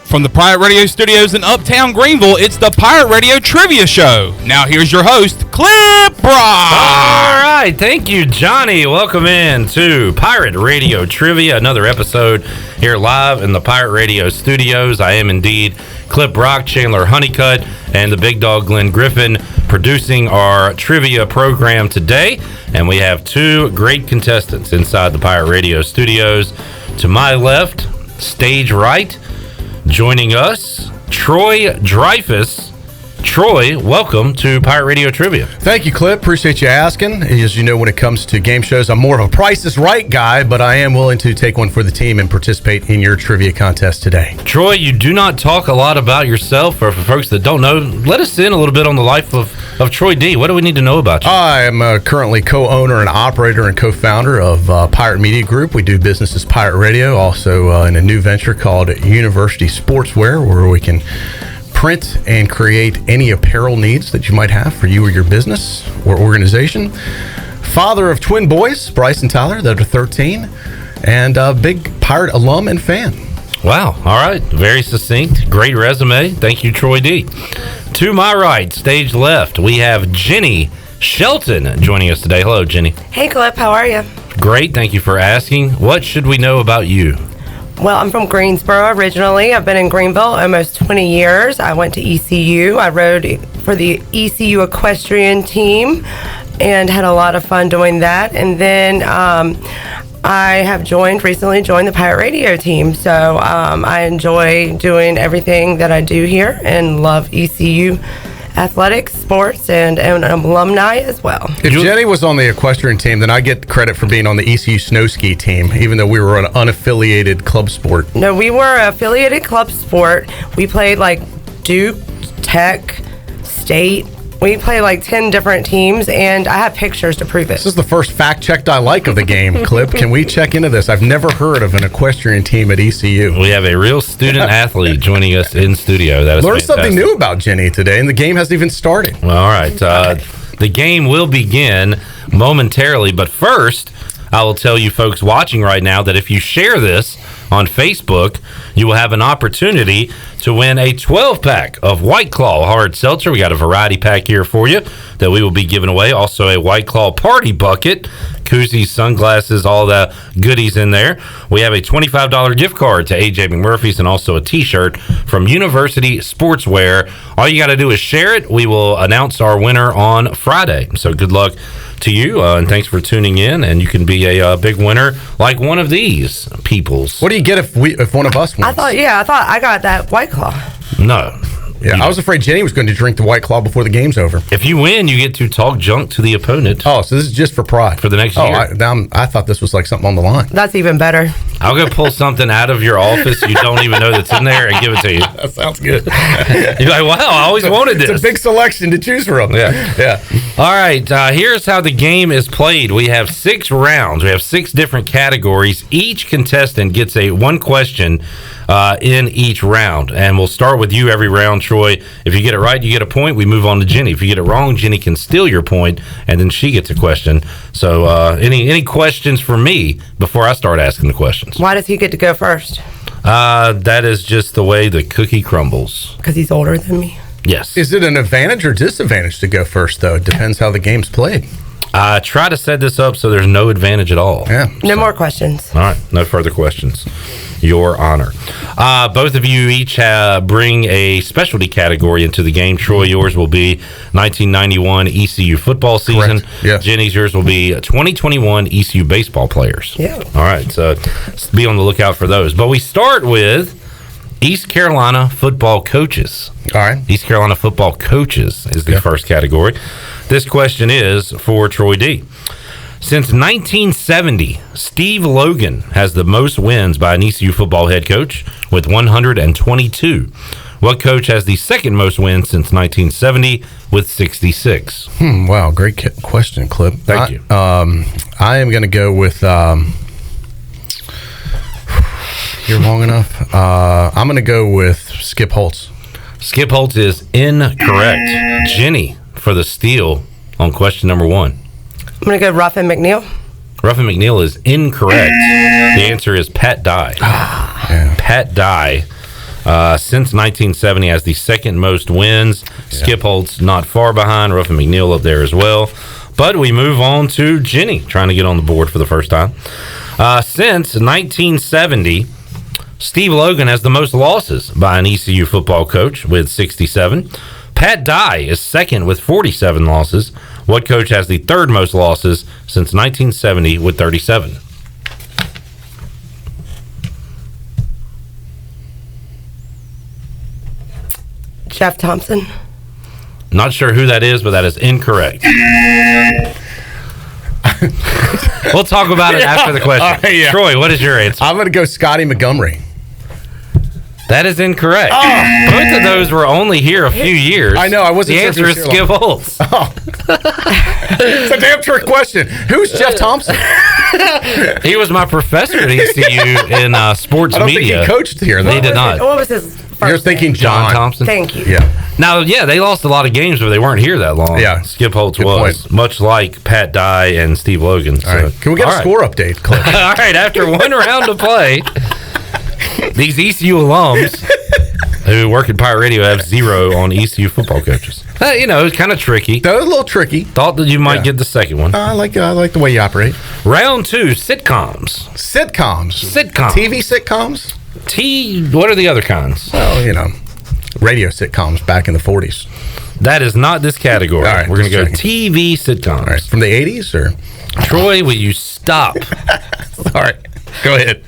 From the Pirate Radio Studios in Uptown Greenville, it's the Pirate Radio Trivia Show. Now here's your host, Clip Brock. All right, thank you, Johnny. Welcome in to Pirate Radio Trivia, another episode here live in the Pirate Radio Studios. I am indeed Clip Brock, Chandler Honeycutt, and the big dog Glenn Griffin producing our trivia program today. And we have two great contestants inside the Pirate Radio Studios. To my left, stage right, joining us, Troy Dreyfus. Troy, welcome to Pirate Radio Trivia. Thank you, Clip. Appreciate you asking. As you know, when it comes to game shows, I'm more of a Price is Right guy, but I am willing to take one for the team and participate in your trivia contest today. Troy, you do not talk a lot about yourself, or for folks that don't know, let us in a little bit on the life of Troy D. What do we need to know about you? I am currently co-owner and operator and co-founder of Pirate Media Group. We do business as Pirate Radio, also in a new venture called University Sportswear, where we can print and create any apparel needs that you might have for you or your business or organization. Father of twin boys, Bryce and Tyler, that are 13, and a big Pirate alum and fan. Wow. All right. Very succinct. Great resume. Thank you, Troy D. To my right, stage left, we have Ginny Shelton joining us today. Hello, Ginny. Hey, Clip. How are you? Great. Thank you for asking. What should we know about you? Well, I'm from Greensboro originally. I've been in Greenville almost 20 years. I went to ECU. I rode for the ECU equestrian team and had a lot of fun doing that. And then I have recently joined the Pirate Radio team. So I enjoy doing everything that I do here and love ECU athletics, sports, and an alumni as well. If Jenny was on the equestrian team, then I get credit for being on the ECU snow ski team, even though we were an unaffiliated club sport. No, we were an affiliated club sport. We played like Duke, Tech, State. We played like 10 different teams, and I have pictures to prove it. This is the first fact checked I like of the game, Clip. Can we check into this? I've never heard of an equestrian team at ECU. We have a real student athlete joining us in studio. That is Learned fantastic. something new about Jenny today, and the game hasn't even started. Well, all right. The game will begin momentarily, but first, I will tell you folks watching right now that if you share this on Facebook, you will have an opportunity to win a 12-pack of White Claw hard seltzer. We got a variety pack here for you that we will be giving away. Also a White Claw party bucket, koozies, sunglasses, all the goodies in there. We have a $25 gift card to AJ McMurphy's and also a t-shirt from University Sportswear. All you got to do is share it. We will announce our winner on Friday. So good luck to you, and thanks for tuning in, and you can be a big winner like one of these peoples. What do you get if one of us wins? I thought I got that White Claw. No. Yeah, I was afraid Jenny was going to drink the White Claw before the game's over. If you win, you get to talk junk to the opponent. Oh, so this is just for pride. For the next year. I thought this was like something on the line. That's even better. I'll go pull something out of your office you don't even know that's in there and give it to you. That sounds good. You're like, wow, I always wanted this. It's a big selection to choose from. Yeah. All right, here's how the game is played. We have 6 rounds. We have 6 different categories. Each contestant gets one question in each round. And we'll start with you every round, Troy. If you get it right, you get a point. We move on to Ginny. If you get it wrong, Ginny can steal your point, and then she gets a question. So any questions for me before I start asking the questions? Why does he get to go first? That is just the way the cookie crumbles. Because he's older than me. Yes. Is it an advantage or disadvantage to go first, though? It depends how the game's played. I try to set this up so there's no advantage at all. Yeah. No more questions. All right. No further questions. Your honor. Both of you each bring a specialty category into the game. Troy, yours will be 1991 ECU football season. Correct. Yes. Jenny's, yours will be 2021 ECU baseball players. Yeah. All right. So be on the lookout for those. But we start with East Carolina football coaches. All right. East Carolina football coaches is the first category. This question is for Troy D. Since 1970, Steve Logan has the most wins by an ECU football head coach with 122. What coach has the second most wins since 1970 with 66? Wow, great question, Clip. Thank you. I am going to go with... you're long enough. I'm going to go with Skip Holtz. Skip Holtz is incorrect. Ginny for the steal on question number 1. I'm going to go Ruffin McNeil. Ruffin McNeil is incorrect. The answer is Pat Dye. Pat Dye Since 1970 has the second most wins. Skip Holtz not far behind. Ruffin McNeil up there as well. But we move on to Ginny, trying to get on the board for the first time. Since 1970, Steve Logan has the most losses by an ECU football coach with 67. Pat Dye is second with 47 losses. What coach has the third most losses since 1970 with 37? Jeff Thompson. Not sure who that is, but that is incorrect. We'll talk about it after the question. Right, Troy, what is your answer? I'm going to go Scotty Montgomery. That is incorrect. Both of those were only here a few years. I know. I wasn't The sure answer is Skip Holtz. It's a damn trick question. Who's Jeff Thompson? He was my professor at ECU in sports I don't media. think he coached here, though. He did not. What was his first You're thinking name? John Thompson. Thank you. Yeah. Now, they lost a lot of games, but they weren't here that long. Yeah. Skip Holtz Good was, point. much like Pat Dye and Steve Logan. All right. Can we get a score update, Cliff? All right, after one round to play, these ECU alums who work at Pirate Radio have 0 on ECU football coaches. It's kind of tricky. That was a little tricky. Thought that you might get the second one. I like the way you operate. Round 2, sitcoms. Sitcoms. TV sitcoms? What are the other kinds? Well, radio sitcoms back in the 40s. That is not this category. All right, We're going to go just TV sitcoms. All right. From the 80s, or? Troy, will you stop? All right. Go ahead.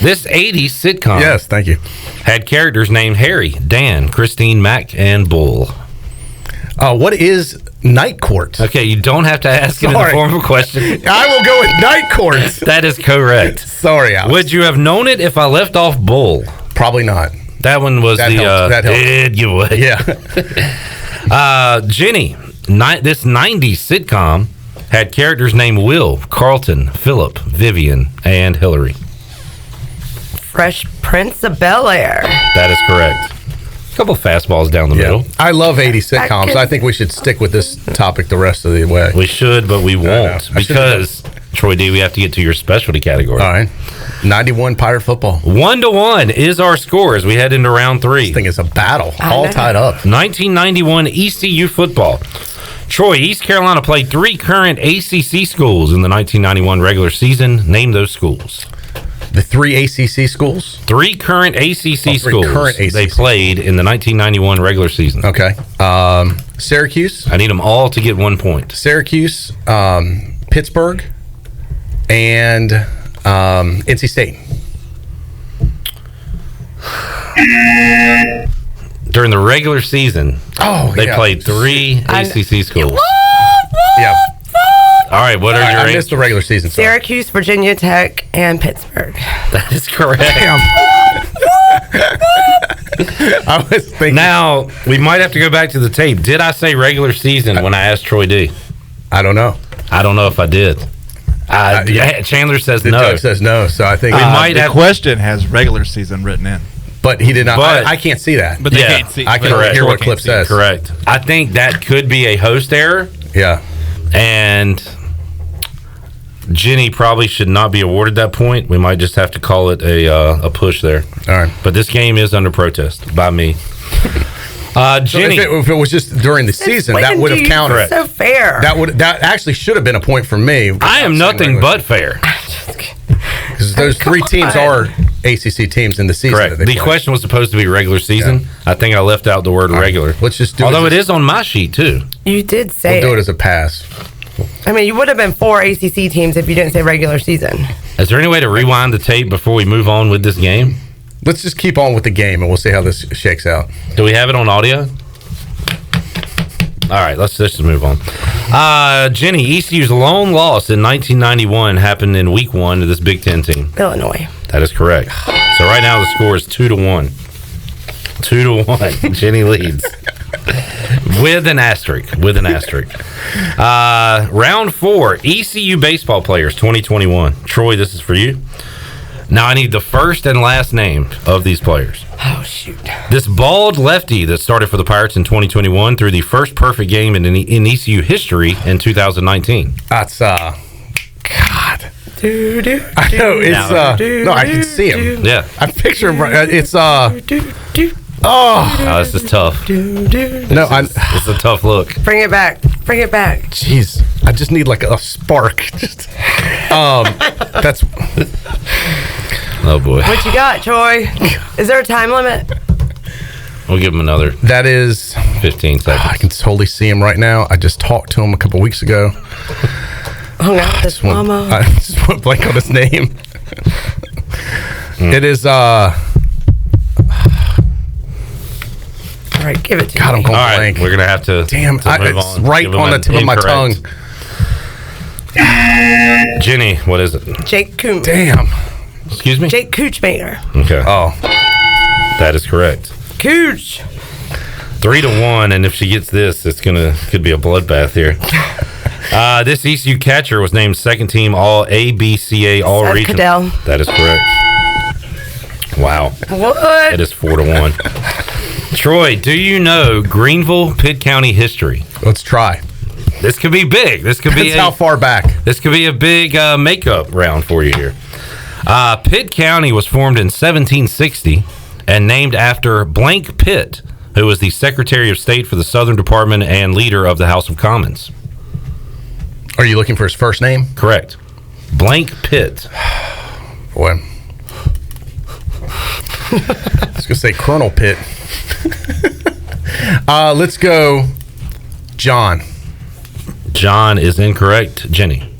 This 80s sitcom Yes, thank you. had characters named Harry, Dan, Christine, Mac, and Bull. What is Night Court? Okay, you don't have to ask it in the Sorry. form of a question. I will go with Night Court. That is correct. Sorry, Alex. Would you have known it if I left off Bull? Probably not. That one was That helps. That helps. dead giveaway. Yeah. Ginny, this 90s sitcom had characters named Will, Carlton, Philip, Vivian, and Hillary. Fresh Prince of Bel-Air. That is correct. A couple fastballs down the middle. I love 80s sitcoms. I think we should stick with this topic the rest of the way. We should, but we won't because, Troy D, we have to get to your specialty category. All right. 91 Pirate football. 1-1 is our score as we head into round 3. This thing is a battle. All tied up. 1991 ECU football. Troy, East Carolina played 3 current ACC schools in the 1991 regular season. Name those schools. The 3 ACC schools? 3 current ACC schools current ACC. they played in the 1991 regular season. Okay. Syracuse. I need them all to get 1 point. Syracuse, Pittsburgh, and NC State. During the regular season, they played 3 ACC schools. Yeah. All right, what are your I answers? missed the regular season. Sorry. Syracuse, Virginia Tech, and Pittsburgh. That is correct. I was thinking. Now, we might have to go back to the tape. Did I say regular season when I asked Troy D? I don't know. I don't know if I did. Chandler says The no. judge says no, so I think We might The have. question has regular season written in. But he did not. But- I can't see that. But they can't see. I can but hear Troy what can't Cliff see. says. Correct. I think that could be a host error, Yeah. and Ginny probably should not be awarded that point. We might just have to call it a push there. All right. But this game is under protest by me. So Ginny, if it was just during the season, that would have counted. So fair. That actually should have been a point for me. I am nothing but fair. because those 3 teams are ACC teams in the season. Correct. that they The play. question was supposed to be regular season. Yeah. I think I left out the word regular. Let's just do Although it is on my sheet too. You did say We'll do it as a pass. I mean, you would have been 4 ACC teams if you didn't say regular season. Is there any way to rewind the tape before we move on with this game? Let's just keep on with the game, and we'll see how this shakes out. Do we have it on audio? All right, let's just move on. Ginny, ECU's lone loss in 1991 happened in week 1 to this Big Ten team. Illinois. That is correct. So right now the score is 2-1. 2-1. Ginny leads. With an asterisk. Round 4, ECU baseball players 2021. Troy, this is for you. Now I need the first and last name of these players. Oh, shoot. This bald lefty that started for the Pirates in 2021 threw the first perfect game in ECU history in 2019. That's God. I know it's no, I can see him. Yeah. I picture him. It's This is tough. no, It's a tough look. Bring it back. Bring it back. Jeez, I just need like a spark. Just, that's Oh boy. What you got, Troy? Is there a time limit? We'll give him another that is. 15 seconds. I can totally see him right now. I just talked to him a couple weeks ago. Hung out with his mama. I just went blank on his name. It is. All right, give it to God, me. I'm going All right, blank. we're gonna have to. Damn, to move it's on. right Give him on the an tip of my tongue. incorrect. Ginny, what is it? Jake Cooch. Damn. Excuse me. Jake Coochmaker. Okay. Oh, That is correct. Cooch. 3-1, and if she gets this, could be a bloodbath here. This ECU catcher was named second team All ABCA All Seth Region. Cadell. That is correct. Wow. What? It is 4-1. Troy, do you know Greenville Pitt County history? let's try. This could be big. This could be Depends how far back. This could be a big makeup round for you here. Pitt County was formed in 1760 and named after Blank Pitt, who was the Secretary of State for the Southern Department and leader of the House of Commons. Are you looking for his first name? Correct. Blank Pitt. Boy. I was gonna say Colonel Pitt. Let's go, John. John is incorrect. Jenny.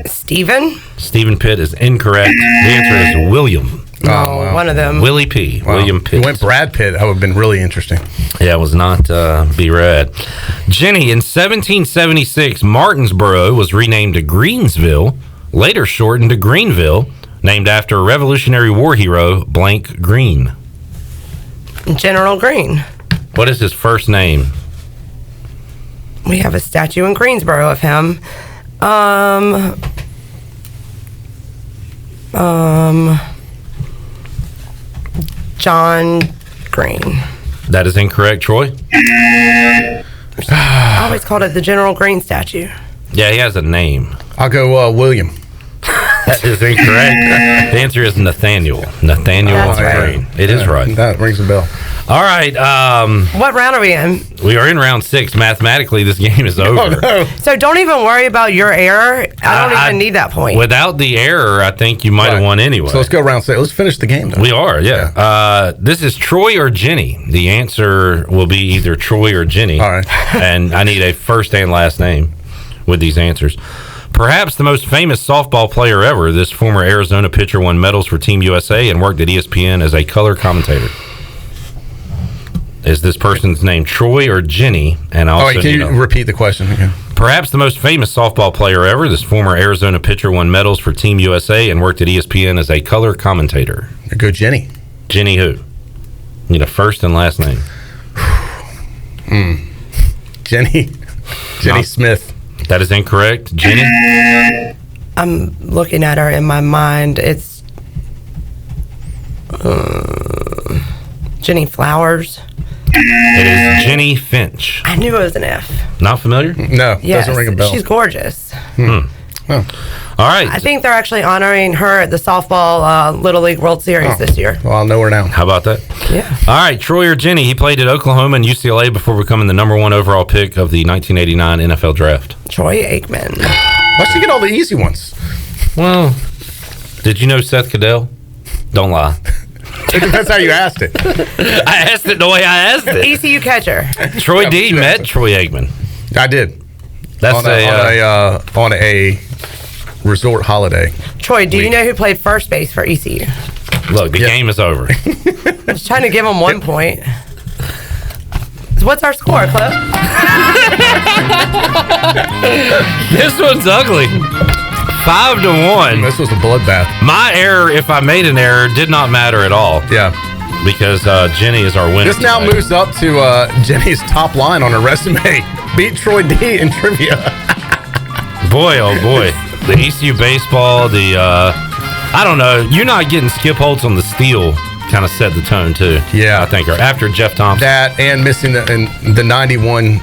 Steven? Stephen Pitt is incorrect. The answer is William. No, wow. one of them. Willie P. Wow. William Pitt. You went Brad Pitt. That would have been really interesting. Yeah, it was not B-Rad. Jenny, in 1776, Martinsboro was renamed to Greensville, later shortened to Greenville, named after Revolutionary War hero Blank Green. General Green. What is his first name? We have a statue in Greensboro of him. John Green. That is incorrect, Troy. I always called it the General Green statue. Yeah, he has a name. I'll go William. That is incorrect. The answer is Nathaniel. Nathaniel That's right. Green. It is right. That rings a bell. All right. What round are we in? We are in round 6. Mathematically, this game is over. Oh, no. So don't even worry about your error. I don't even need that point. Without the error, I think you might have won anyway. So let's go round 6. Let's finish the game, though. We are, yeah. This is Troy or Ginny. The answer will be either Troy or Ginny. All right. And I need a first and last name with these answers. Perhaps the most famous softball player ever, this former Arizona pitcher won medals for Team USA and worked at ESPN as a color commentator. Is this person's name Troy or Ginny? And also, All right, can you repeat the question again? perhaps the most famous softball player ever, this former Arizona pitcher won medals for Team USA and worked at ESPN as a color commentator. Go Jenny. Ginny who? Need a first and last name. Jenny No. Smith. That is incorrect. Ginny? I'm looking at her in my mind. It's Jenny Flowers. It is Ginny Finch. I knew it was an F. Not familiar? No, Yes, doesn't ring a bell. she's gorgeous. Oh. All right. I think they're actually honoring her at the softball Little League World Series this year. Well, I'll know her now. How about that? Yeah. All right, Troy or Ginny. He played at Oklahoma and UCLA before becoming the number 1 overall pick of the 1989 NFL Draft. Troy Aikman. Why'd you get all the easy ones? Well, did you know Seth Cadell? Don't lie. It depends how you asked it. I asked it the way I asked it. ECU catcher. Troy D met Troy Aikman. I did. That's on a resort holiday. Troy, do you know who played first base for ECU? look. The game is over. I was trying to give him 1 point. What's our score, Cliff? This one's ugly. 5-1. This was a bloodbath. My error, if I made an error, did not matter at all Yeah. because Ginny is our winner. This now tonight. moves up to Jenny's top line on her resume. Beat Troy D in trivia. Boy, oh boy. The ECU baseball, I don't know. You not getting Skip Holtz on the steal kind of set the tone too. Yeah. I think, or after Jeff Thompson. That and missing the 91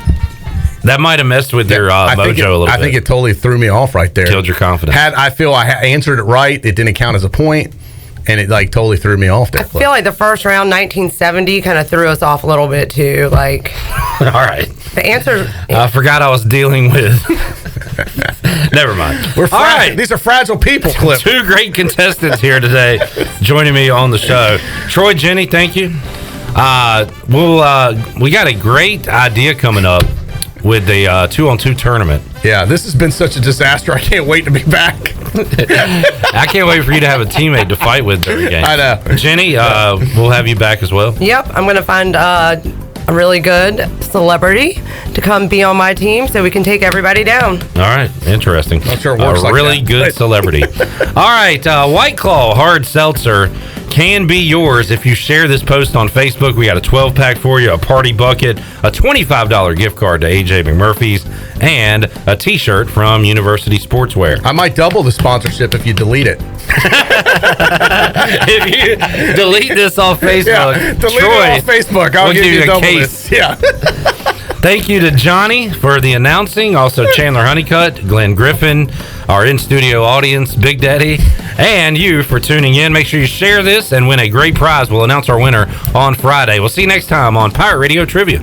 That might have messed with your mojo a little bit. I think it totally threw me off right there. Killed your confidence. I feel I answered it right. It didn't count as a point, and it like totally threw me off there. I feel like the first round, 1970, kind of threw us off a little bit too. Like, all right. The answer. I forgot I was dealing with. Never mind. All right. These are fragile people, Clip. Two great contestants here today joining me on the show. Troy, Ginny, thank you. We got a great idea coming up with the 2-on-2 tournament. Yeah, this has been such a disaster. I can't wait to be back. I can't wait for you to have a teammate to fight with during the game. I know. Jenny, we'll have you back as well. Yep, I'm going to find a really good celebrity to come be on my team so we can take everybody down. All right, interesting. Not sure it works a like really that. Good celebrity. All right, White Claw Hard Seltzer can be yours if you share this post on Facebook. We got a 12-pack for you, a party bucket, a $25 gift card to AJ McMurphy's, and a T-shirt from University Sportswear. I might double the sponsorship if you delete it. If you delete this off Facebook, delete Troy, it off Facebook. I'll give you a double case. this. Yeah. Thank you to Johnny for the announcing. Also, Chandler Honeycutt, Glenn Griffin, our in-studio audience, Big Daddy, and you for tuning in. Make sure you share this and win a great prize. We'll announce our winner on Friday. We'll see you next time on Pirate Radio Trivia.